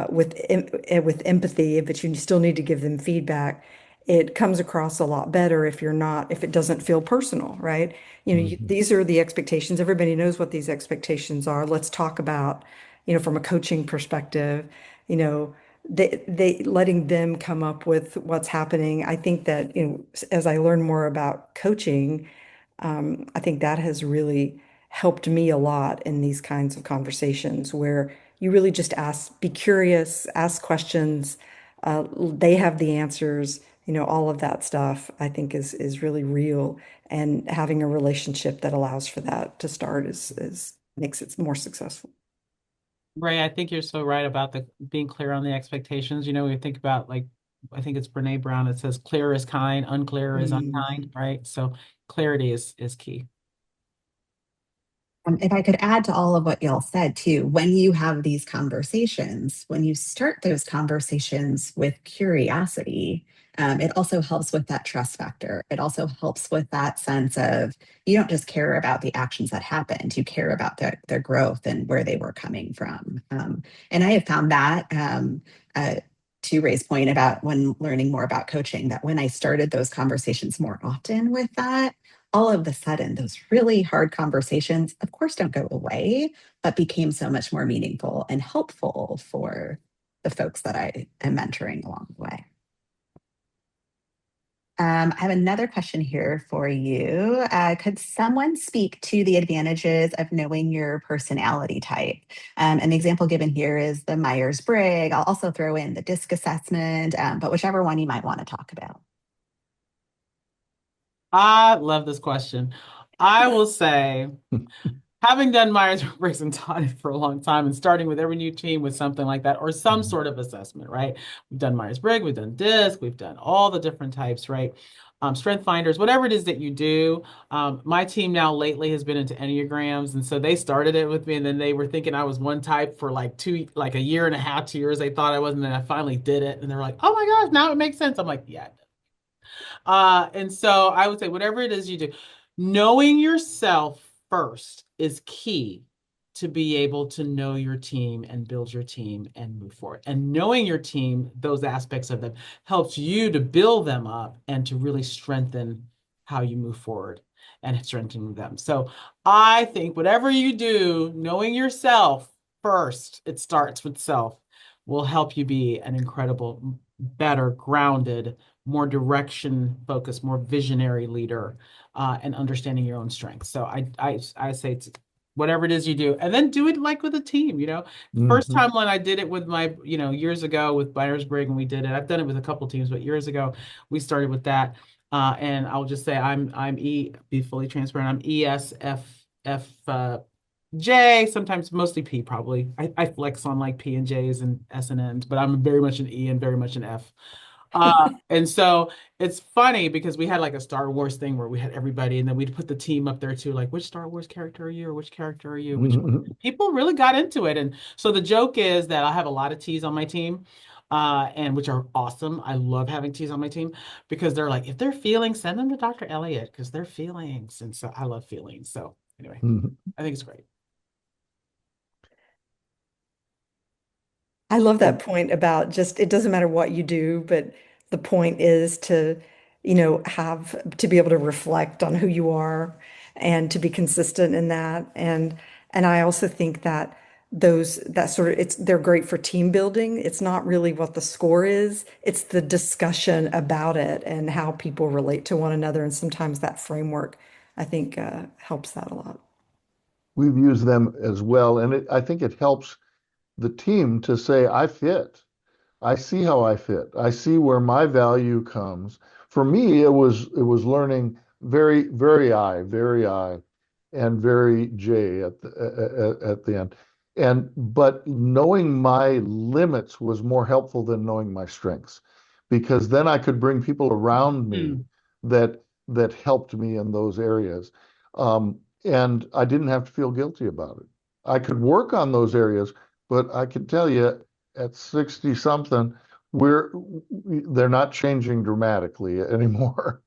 with empathy, but you still need to give them feedback. It comes across a lot better if it doesn't feel personal, right? These are the expectations. Everybody knows what these expectations are. Let's talk about, from a coaching perspective, they letting them come up with what's happening. I think that, as I learn more about coaching, I think that has really helped me a lot in these kinds of conversations where you really just be curious, ask questions. They have the answers, all of that stuff I think is really real. And having a relationship that allows for that to start is makes it more successful. Ray, I think you're so right about the being clear on the expectations. We think about I think it's Brene Brown that says clear is kind, unclear is unkind, right? So clarity is key. If I could add to all of what y'all said too, when you have these conversations, when you start those conversations with curiosity, it also helps with that trust factor. It also helps with that sense of you don't just care about the actions that happened, you care about their growth and where they were coming from. And I have found that to Ray's point about when learning more about coaching, that when I started those conversations more often with that, all of a sudden, those really hard conversations, of course, don't go away, but became so much more meaningful and helpful for the folks that I am mentoring along the way. I have another question here for you. Could someone speak to the advantages of knowing your personality type? And the example given here is the Myers-Briggs. I'll also throw in the DISC assessment, but whichever one you might want to talk about. I love this question. I will say, having done Myers-Briggs and taught it for a long time and starting with every new team with something like that or some sort of assessment, right? We've done Myers-Briggs, we've done DISC, we've done all the different types, right? Strength finders, whatever it is that you do. My team now lately has been into Enneagrams. And so they started it with me and then they were thinking I was one type for like a year and a half, 2 years. They thought I wasn't, and I finally did it. And they're like, oh my gosh, now it makes sense. I'm like, yeah. And so I would say, whatever it is you do, knowing yourself first is key to be able to know your team and build your team and move forward. And knowing your team, those aspects of them, helps you to build them up and to really strengthen how you move forward and strengthening them. So I think whatever you do, knowing yourself first, it starts with self, will help you be an incredible, better, grounded, more direction focused, more visionary leader, and understanding your own strengths. So I say whatever it is you do, and then do it like with a team, First Hmm. time when I did it with my, years ago with Myers-Briggs, and we did it. I've done it with a couple teams, but years ago we started with that. And I'll just say be fully transparent. I'm ESFF J, sometimes mostly P probably. I flex on like P and J's and S and N's, but I'm very much an E and very much an F. And so it's funny because we had like a Star Wars thing where we had everybody, and then we'd put the team up there too, like which Star Wars character are you, or which character are you? Which people really got into it. And so the joke is that I have a lot of T's on my team, and which are awesome. I love having T's on my team because they're like, if they're feeling, send them to Dr. Elliott because they're feelings. And so I love feelings. So anyway, I think it's great. I love that point about just it doesn't matter what you do, but the point is to, have to be able to reflect on who you are and to be consistent in that. And I also think that that sort of they're great for team building. It's not really what the score is, it's the discussion about it and how people relate to one another. And sometimes that framework, I think, helps that a lot. We've used them as well, and I think it helps the team to say, I fit. I see how I fit. I see where my value comes. For me, it was learning very I, and very J at the end. But knowing my limits was more helpful than knowing my strengths, because then I could bring people around me Mm. that helped me in those areas. And I didn't have to feel guilty about it. I could work on those areas, but I can tell you at 60 something, they're not changing dramatically anymore.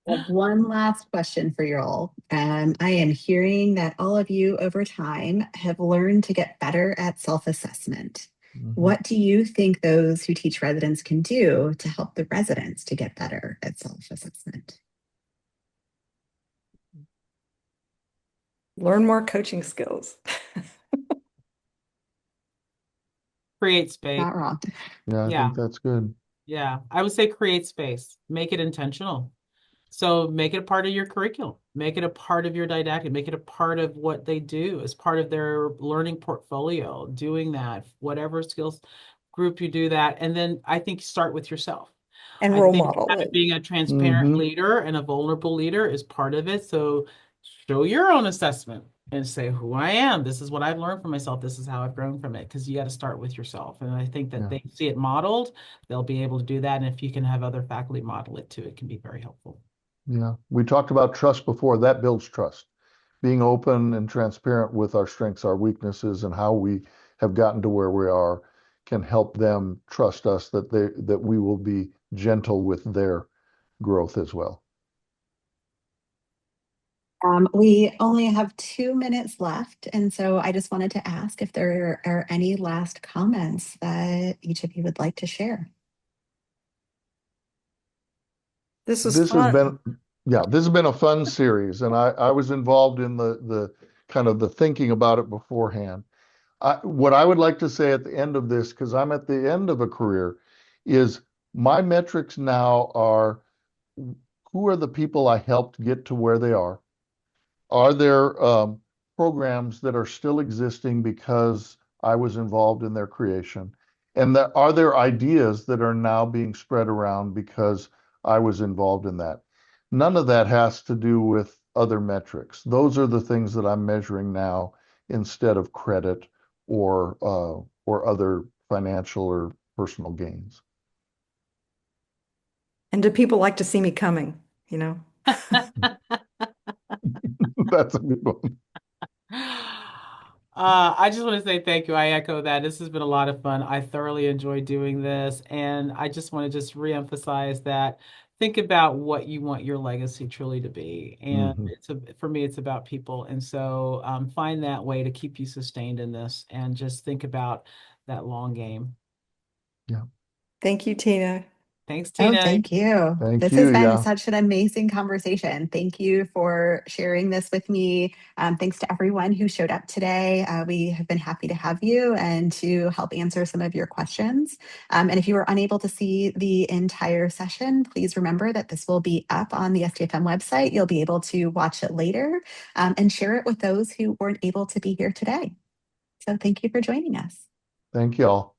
I have one last question for you all. I am hearing that all of you over time have learned to get better at self-assessment. Mhm. What do you think those who teach residents can do to help the residents to get better at self-assessment? Learn more coaching skills. Create space. Not wrong. Yeah, I Yeah. think that's good. Yeah. I would say create space, make it intentional. So make it a part of your curriculum, make it a part of your didactic, make it a part of what they do as part of their learning portfolio, doing that, whatever skills group you do that. And then I think start with yourself. And I role think model it. being a transparent Hmm. leader and a vulnerable leader is part of it. So show your own assessment and say who I am. This is what I've learned from myself. This is how I've grown from it. Because you got to start with yourself. And I think that Yeah, they see it modeled, they'll be able to do that. And if you can have other faculty model it too, it can be very helpful. yeah. We talked about trust before. That builds trust. Being open and transparent with our strengths, our weaknesses, and how we have gotten to where we are can help them trust us that we will be gentle with their growth as well. We only have 2 minutes left, and so I just wanted to ask if there are any last comments that each of you would like to share. This was This has fun. been, yeah, this has been a fun series, and I was involved in the kind of the thinking about it beforehand. What I would like to say at the end of this, because I'm at the end of a career, is my metrics now are who are the people I helped get to where they are? Are there programs that are still existing because I was involved in their creation? And are there ideas that are now being spread around because I was involved in that? None of that has to do with other metrics. Those are the things that I'm measuring now instead of credit or other financial or personal gains. And do people like to see me coming, you know? That's a good one. I just want to say thank you. I echo that. This has been a lot of fun. I thoroughly enjoyed doing this. And I just want to just reemphasize that think about what you want your legacy truly to be. And Hmm. for me, it's about people. And so find that way to keep you sustained in this and just think about that long game. Yeah. Thank you, Tina. Thanks, Oh, Tina. thank you. Thank This has you. been Yeah. such an amazing conversation. Thank you for sharing this with me. Thanks to everyone who showed up today. We have been happy to have you and to help answer some of your questions. And if you were unable to see the entire session, please remember that this will be up on the STFM website. You'll be able to watch it later and share it with those who weren't able to be here today. So thank you for joining us. Thank you all.